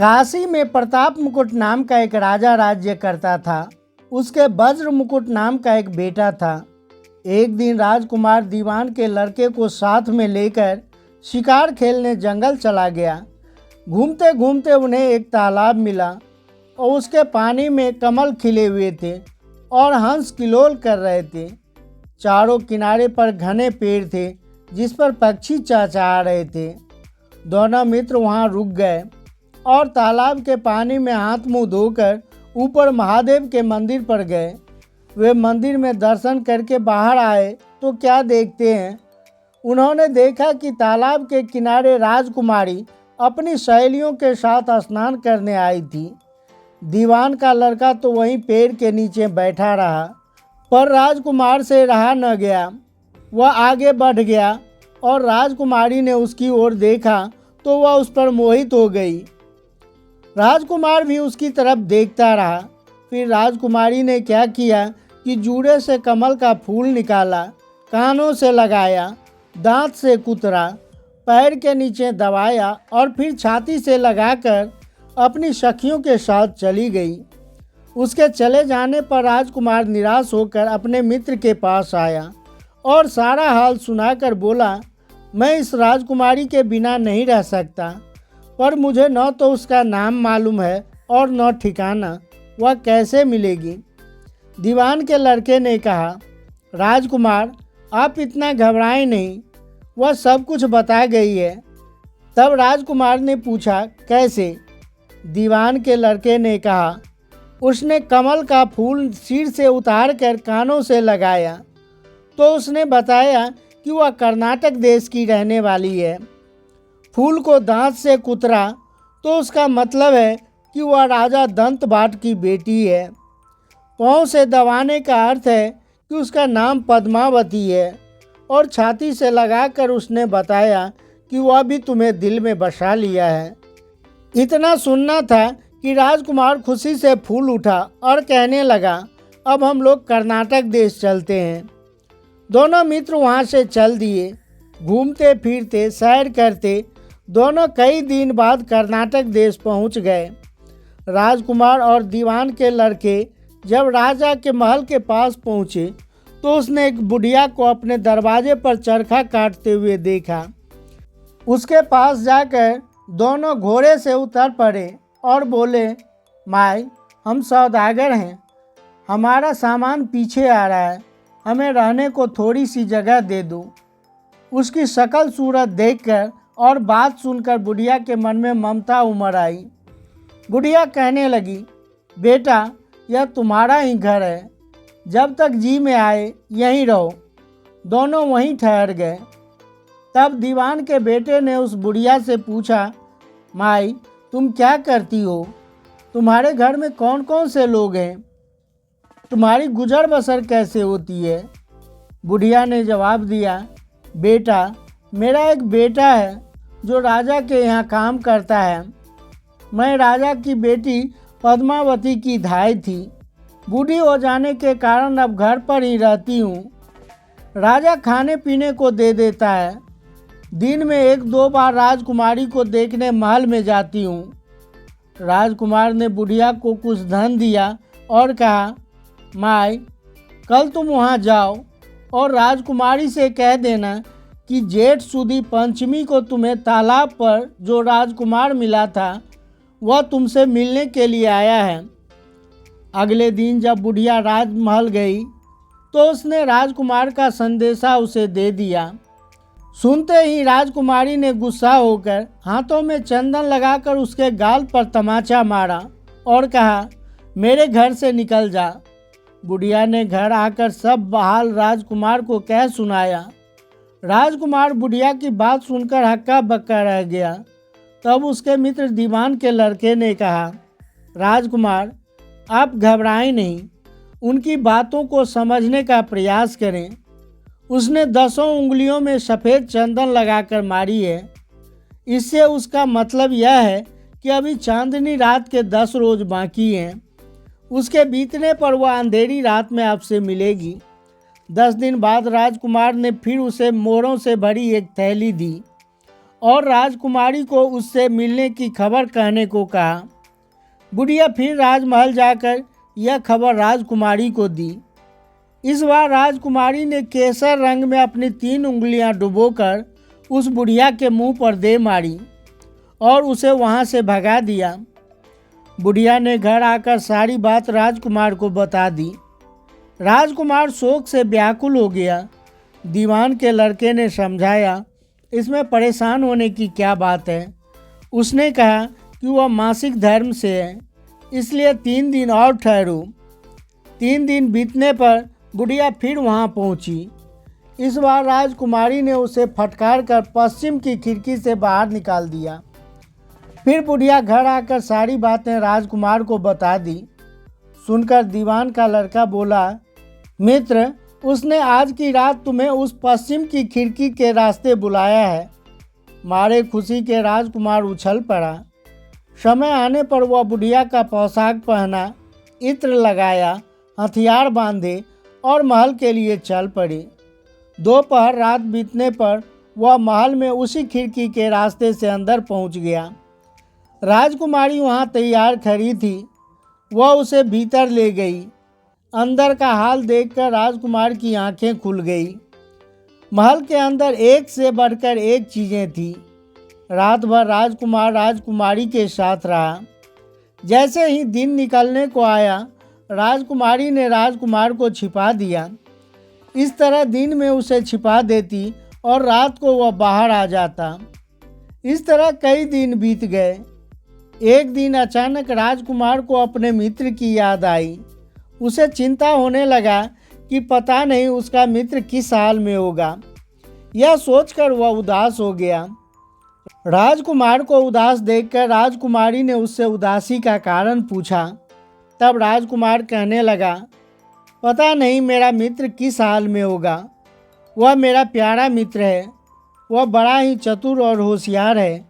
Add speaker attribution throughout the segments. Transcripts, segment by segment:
Speaker 1: काशी में प्रताप मुकुट नाम का एक राजा राज्य करता था। उसके वज्र मुकुट नाम का एक बेटा था। एक दिन राजकुमार दीवान के लड़के को साथ में लेकर शिकार खेलने जंगल चला गया। घूमते घूमते उन्हें एक तालाब मिला और उसके पानी में कमल खिले हुए थे और हंस किलोल कर रहे थे। चारों किनारे पर घने पेड़ थे जिस पर पक्षी चहचहा रहे थे। दोनों मित्र वहां रुक गए और तालाब के पानी में हाथ मुंह धोकर ऊपर महादेव के मंदिर पर गए। वे मंदिर में दर्शन करके बाहर आए तो क्या देखते हैं, उन्होंने देखा कि तालाब के किनारे राजकुमारी अपनी सहेलियों के साथ स्नान करने आई थी। दीवान का लड़का तो वहीं पेड़ के नीचे बैठा रहा, पर राजकुमार से रहा न गया। वह आगे बढ़ गया और राजकुमारी ने उसकी ओर देखा तो वह उस पर मोहित हो गई। राजकुमार भी उसकी तरफ देखता रहा। फिर राजकुमारी ने क्या किया कि जूड़े से कमल का फूल निकाला, कानों से लगाया, दांत से कुतरा, पैर के नीचे दबाया और फिर छाती से लगाकर अपनी सखियों के साथ चली गई। उसके चले जाने पर राजकुमार निराश होकर अपने मित्र के पास आया और सारा हाल सुनाकर बोला, मैं इस राजकुमारी के बिना नहीं रह सकता, पर मुझे न तो उसका नाम मालूम है और न ठिकाना, वह कैसे मिलेगी। दीवान के लड़के ने कहा, राजकुमार आप इतना घबराएं नहीं, वह सब कुछ बता गई है। तब राजकुमार ने पूछा, कैसे? दीवान के लड़के ने कहा, उसने कमल का फूल सिर से उतार कर कानों से लगाया तो उसने बताया कि वह कर्नाटक देश की रहने वाली है। फूल को दांत से कुतरा तो उसका मतलब है कि वह राजा दंतबाट की बेटी है। पाँव से दबाने का अर्थ है कि उसका नाम पद्मावती है और छाती से लगाकर उसने बताया कि वह भी तुम्हें दिल में बसा लिया है। इतना सुनना था कि राजकुमार खुशी से फूल उठा और कहने लगा, अब हम लोग कर्नाटक देश चलते हैं। दोनों मित्र वहाँ से चल दिए। घूमते फिरते सैर करते दोनों कई दिन बाद कर्नाटक देश पहुँच गए। राजकुमार और दीवान के लड़के जब राजा के महल के पास पहुँचे तो उसने एक बुढ़िया को अपने दरवाजे पर चरखा काटते हुए देखा। उसके पास जाकर दोनों घोड़े से उतर पड़े और बोले, माई हम सौदागर हैं, हमारा सामान पीछे आ रहा है, हमें रहने को थोड़ी सी जगह दे दो। उसकी शक्ल सूरत देखकर और बात सुनकर बुढ़िया के मन में ममता उमड़ आई। बुढ़िया कहने लगी, बेटा यह तुम्हारा ही घर है, जब तक जी में आए यहीं रहो। दोनों वहीं ठहर गए। तब दीवान के बेटे ने उस बुढ़िया से पूछा, माई तुम क्या करती हो? तुम्हारे घर में कौन कौन से लोग हैं? तुम्हारी गुजर बसर कैसे होती है? बुढ़िया ने जवाब दिया, बेटा मेरा एक बेटा है जो राजा के यहाँ काम करता है। मैं राजा की बेटी पद्मावती की धाई थी। बूढ़ी हो जाने के कारण अब घर पर ही रहती हूँ। राजा खाने पीने को दे देता है। दिन में 1-2 बार राजकुमारी को देखने महल में जाती हूँ। राजकुमार ने बुढ़िया को कुछ धन दिया और कहा, माई कल तुम वहाँ जाओ और राजकुमारी से कह देना कि जेठ सुदी पंचमी को तुम्हें तालाब पर जो राजकुमार मिला था वह तुमसे मिलने के लिए आया है। अगले दिन जब बुढ़िया राजमहल गई तो उसने राजकुमार का संदेशा उसे दे दिया। सुनते ही राजकुमारी ने गुस्सा होकर हाथों में चंदन लगाकर उसके गाल पर तमाचा मारा और कहा, मेरे घर से निकल जा। बुढ़िया ने घर आकर सब हाल राजकुमार को कह सुनाया। राजकुमार बुढ़िया की बात सुनकर हक्का बक्का रह गया। तब उसके मित्र दीवान के लड़के ने कहा, राजकुमार आप घबराएं नहीं, उनकी बातों को समझने का प्रयास करें। उसने 10 उंगलियों में सफ़ेद चंदन लगाकर मारी है। इससे उसका मतलब यह है कि अभी चांदनी रात के 10 रोज बाकी हैं। उसके बीतने पर वह अंधेरी रात में आपसे मिलेगी। 10 दिन बाद राजकुमार ने फिर उसे मोहरों से भरी एक थैली दी और राजकुमारी को उससे मिलने की खबर कहने को कहा। बुढ़िया फिर राजमहल जाकर यह खबर राजकुमारी को दी। इस बार राजकुमारी ने केसर रंग में अपनी 3 उंगलियां डुबोकर उस बुढ़िया के मुंह पर दे मारी और उसे वहां से भगा दिया। बुढ़िया ने घर आकर सारी बात राजकुमार को बता दी। राजकुमार शोक से व्याकुल हो गया। दीवान के लड़के ने समझाया, इसमें परेशान होने की क्या बात है। उसने कहा कि वह मासिक धर्म से है, इसलिए 3 दिन और ठहरू। 3 दिन बीतने पर बुढ़िया फिर वहां पहुंची। इस बार राजकुमारी ने उसे फटकार कर पश्चिम की खिड़की से बाहर निकाल दिया। फिर बुढ़िया घर आकर सारी बातें राजकुमार को बता दी। सुनकर दीवान का लड़का बोला, मित्र, उसने आज की रात तुम्हें उस पश्चिम की खिड़की के रास्ते बुलाया है। मारे खुशी के राजकुमार उछल पड़ा। समय आने पर वह बुढ़िया का पोशाक पहना, इत्र लगाया, हथियार बांधे और महल के लिए चल पड़ी। दोपहर रात बीतने पर वह महल में उसी खिड़की के रास्ते से अंदर पहुंच गया। राजकुमारी वहां तैयार खड़ी थी। वह उसे भीतर ले गई। अंदर का हाल देखकर राजकुमार की आंखें खुल गई। महल के अंदर एक से बढ़कर एक चीज़ें थी। रात भर राजकुमार राजकुमारी के साथ रहा। जैसे ही दिन निकलने को आया, राजकुमारी ने राजकुमार को छिपा दिया। इस तरह दिन में उसे छिपा देती और रात को वह बाहर आ जाता। इस तरह कई दिन बीत गए। एक दिन अचानक राजकुमार को अपने मित्र की याद आई। उसे चिंता होने लगा कि पता नहीं उसका मित्र किस हाल में होगा। यह सोचकर वह उदास हो गया। राजकुमार को उदास देखकर राजकुमारी ने उससे उदासी का कारण पूछा। तब राजकुमार कहने लगा, पता नहीं मेरा मित्र किस हाल में होगा। वह मेरा प्यारा मित्र है। वह बड़ा ही चतुर और होशियार है।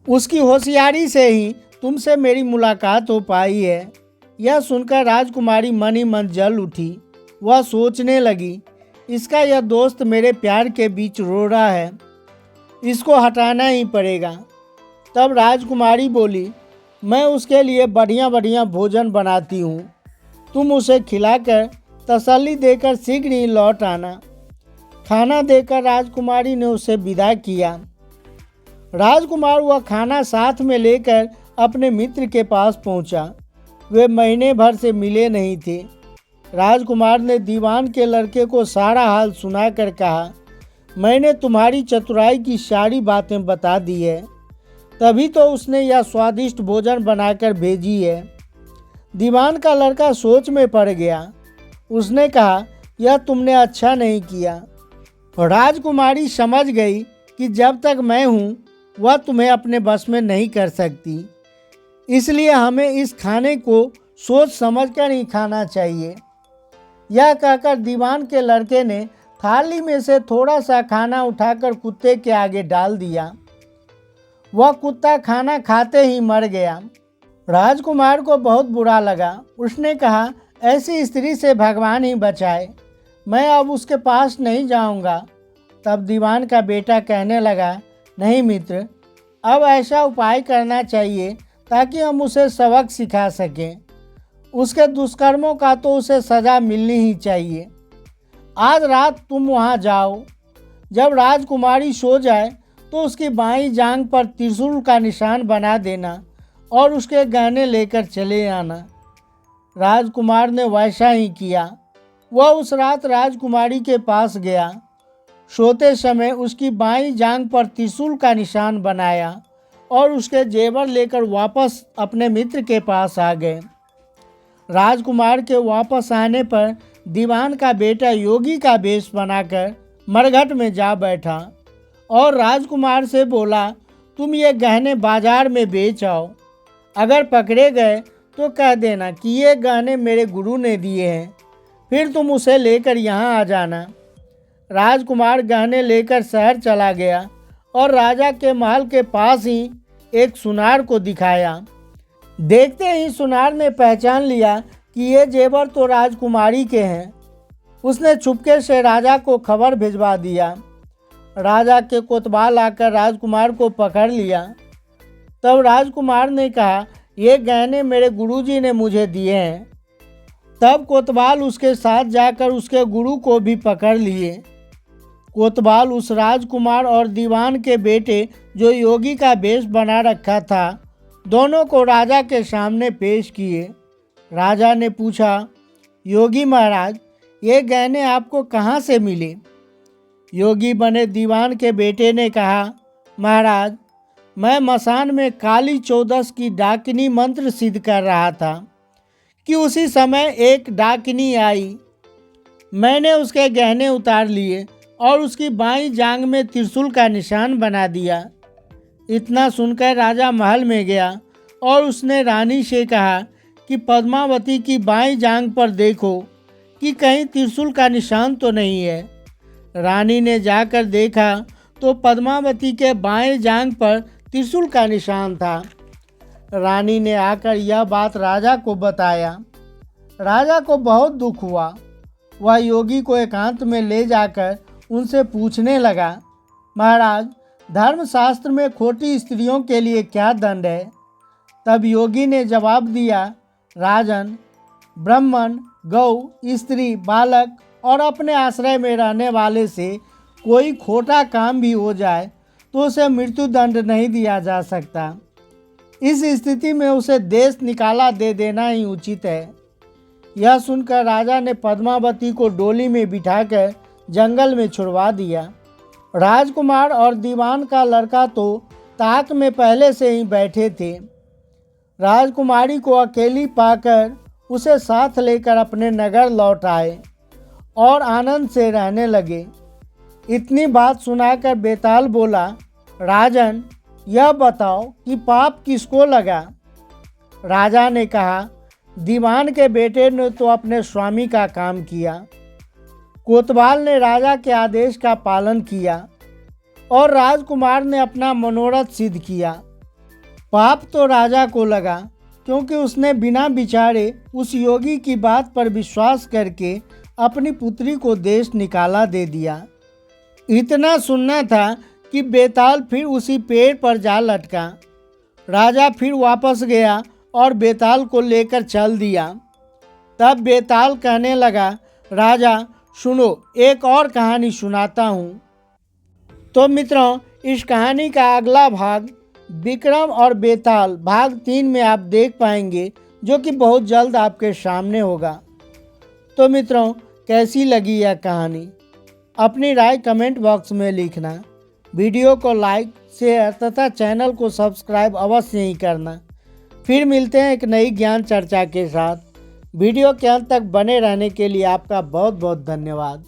Speaker 1: उसकी होशियारी से ही तुमसे मेरी मुलाकात हो पाई है। यह सुनकर राजकुमारी मन ही मन जल उठी। वह सोचने लगी, इसका यह दोस्त मेरे प्यार के बीच रो रहा है, इसको हटाना ही पड़ेगा। तब राजकुमारी बोली, मैं उसके लिए बढ़िया बढ़िया भोजन बनाती हूँ। तुम उसे खिलाकर तसल्ली देकर शीघ्र ही लौट आना। खाना देकर राजकुमारी ने उसे विदा किया। राजकुमार वह खाना साथ में लेकर अपने मित्र के पास पहुंचा। वे महीने भर से मिले नहीं थे। राजकुमार ने दीवान के लड़के को सारा हाल सुनाकर कहा, मैंने तुम्हारी चतुराई की सारी बातें बता दी है, तभी तो उसने यह स्वादिष्ट भोजन बनाकर भेजी है। दीवान का लड़का सोच में पड़ गया। उसने कहा, यह तुमने अच्छा नहीं किया। राजकुमारी समझ गई कि जब तक मैं हूँ वह तुम्हें अपने बस में नहीं कर सकती, इसलिए हमें इस खाने को सोच समझकर ही खाना चाहिए। यह कहकर दीवान के लड़के ने थाली में से थोड़ा सा खाना उठाकर कुत्ते के आगे डाल दिया। वह कुत्ता खाना खाते ही मर गया। राजकुमार को बहुत बुरा लगा। उसने कहा, ऐसी स्त्री से भगवान ही बचाए, मैं अब उसके पास नहीं जाऊंगा। तब दीवान का बेटा कहने लगा, नहीं मित्र, अब ऐसा उपाय करना चाहिए ताकि हम उसे सबक सिखा सकें। उसके दुष्कर्मों का तो उसे सज़ा मिलनी ही चाहिए। आज रात तुम वहाँ जाओ। जब राजकुमारी सो जाए तो उसकी बाईं जांघ पर त्रिशूल का निशान बना देना और उसके गहने लेकर चले आना। राजकुमार ने वैसा ही किया। वह उस रात राजकुमारी के पास गया। सोते समय उसकी बाईं जांघ पर त्रिशूल का निशान बनाया और उसके जेवर लेकर वापस अपने मित्र के पास आ गए। राजकुमार के वापस आने पर दीवान का बेटा योगी का वेश बनाकर मरघट में जा बैठा और राजकुमार से बोला, तुम ये गहने बाजार में बेच आओ। अगर पकड़े गए तो कह देना कि ये गहने मेरे गुरु ने दिए हैं, फिर तुम उसे लेकर यहाँ आ जाना। राजकुमार गहने लेकर शहर चला गया और राजा के महल के पास ही एक सुनार को दिखाया। देखते ही सुनार ने पहचान लिया कि ये जेवर तो राजकुमारी के हैं। उसने चुपके से राजा को खबर भिजवा दिया। राजा के कोतवाल आकर राजकुमार को पकड़ लिया। तब राजकुमार ने कहा, ये गहने मेरे गुरुजी ने मुझे दिए हैं। तब कोतवाल उसके साथ जाकर उसके गुरु को भी पकड़ लिए। कोतवाल उस राजकुमार और दीवान के बेटे जो योगी का वेश बना रखा था, दोनों को राजा के सामने पेश किए। राजा ने पूछा, योगी महाराज, ये गहने आपको कहाँ से मिले? योगी बने दीवान के बेटे ने कहा, महाराज, मैं मसान में काली चौदस की डाकिनी मंत्र सिद्ध कर रहा था कि उसी समय एक डाकिनी आई। मैंने उसके गहने उतार लिए और उसकी बाईं जांघ में त्रिशूल का निशान बना दिया। इतना सुनकर राजा महल में गया और उसने रानी से कहा कि पद्मावती की बाईं जांघ पर देखो कि कहीं त्रिशूल का निशान तो नहीं है। रानी ने जाकर देखा तो पद्मावती के बाएं जांघ पर त्रिशूल का निशान था। रानी ने आकर यह बात राजा को बताया। राजा को बहुत दुख हुआ। वह योगी को एकांत में ले जाकर उनसे पूछने लगा, महाराज, धर्मशास्त्र में खोटी स्त्रियों के लिए क्या दंड है? तब योगी ने जवाब दिया, राजन, ब्राह्मण, गौ, स्त्री, बालक और अपने आश्रय में रहने वाले से कोई खोटा काम भी हो जाए तो उसे मृत्यु दंड नहीं दिया जा सकता। इस स्थिति में उसे देश निकाला दे देना ही उचित है। यह सुनकर राजा ने पद्मावती को डोली में बिठाकर जंगल में छुड़वा दिया। राजकुमार और दीवान का लड़का तो ताक में पहले से ही बैठे थे। राजकुमारी को अकेली पाकर उसे साथ लेकर अपने नगर लौट आए और आनंद से रहने लगे। इतनी बात सुनाकर बेताल बोला, राजन, यह बताओ कि पाप किसको लगा? राजा ने कहा, दीवान के बेटे ने तो अपने स्वामी का काम किया। कोतवाल ने राजा के आदेश का पालन किया और राजकुमार ने अपना मनोरथ सिद्ध किया। पाप तो राजा को लगा क्योंकि उसने बिना विचारे उस योगी की बात पर विश्वास करके अपनी पुत्री को देश निकाला दे दिया। इतना सुनना था कि बेताल फिर उसी पेड़ पर जा लटका। राजा फिर वापस गया और बेताल को लेकर चल दिया। तब बेताल कहने लगा, राजा सुनो, एक और कहानी सुनाता हूँ। तो मित्रों, इस कहानी का अगला भाग विक्रम और बेताल भाग 3 में आप देख पाएंगे, जो कि बहुत जल्द आपके सामने होगा। तो मित्रों, कैसी लगी यह कहानी? अपनी राय कमेंट बॉक्स में लिखना। वीडियो को लाइक, शेयर तथा चैनल को सब्सक्राइब अवश्य ही करना। फिर मिलते हैं एक नई ज्ञान चर्चा के साथ। वीडियो के अंत तक बने रहने के लिए आपका बहुत बहुत धन्यवाद।